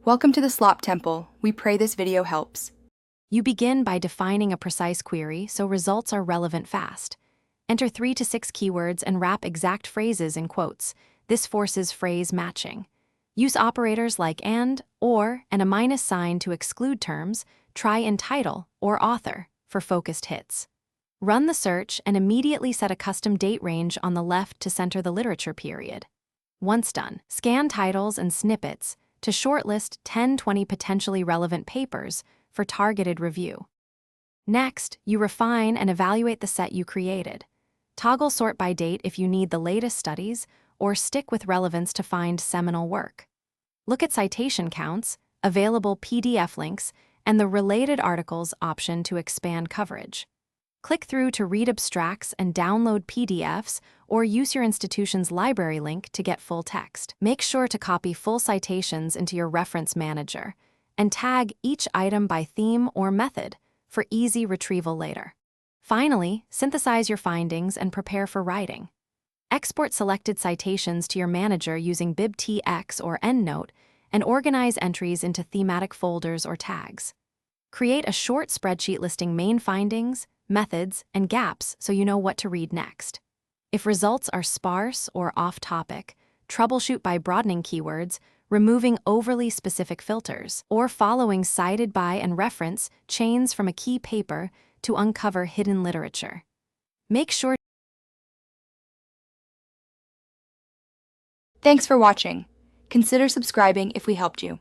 Welcome to the Slop Temple. We pray this video helps. You begin by defining a precise query so results are relevant fast. Enter 3 to 6 keywords and wrap exact phrases in quotes. This forces phrase matching. Use operators like and, or, and a minus sign to exclude terms. Try in title or author for focused hits. Run the search and immediately set a custom date range on the left to center the literature period. Once done, scan titles and snippets to shortlist 10-20 potentially relevant papers for targeted review. Next, you refine and evaluate the set you created. Toggle sort by date if you need the latest studies, or stick with relevance to find seminal work. Look at citation counts, available PDF links, and the related articles option to expand coverage. Click through to read abstracts and download PDFs, or use your institution's library link to get full text. Make sure to copy full citations into your reference manager, and tag each item by theme or method for easy retrieval later. Finally, synthesize your findings and prepare for writing. Export selected citations to your manager using BibTX or EndNote, and organize entries into thematic folders or tags. Create a short spreadsheet listing main findings, methods, and gaps so you know what to read next. If results are sparse or off-topic, troubleshoot by broadening keywords, removing overly specific filters, or following cited by and reference chains from a key paper to uncover hidden literature. Make sure. Thanks for watching. Consider subscribing if we helped you.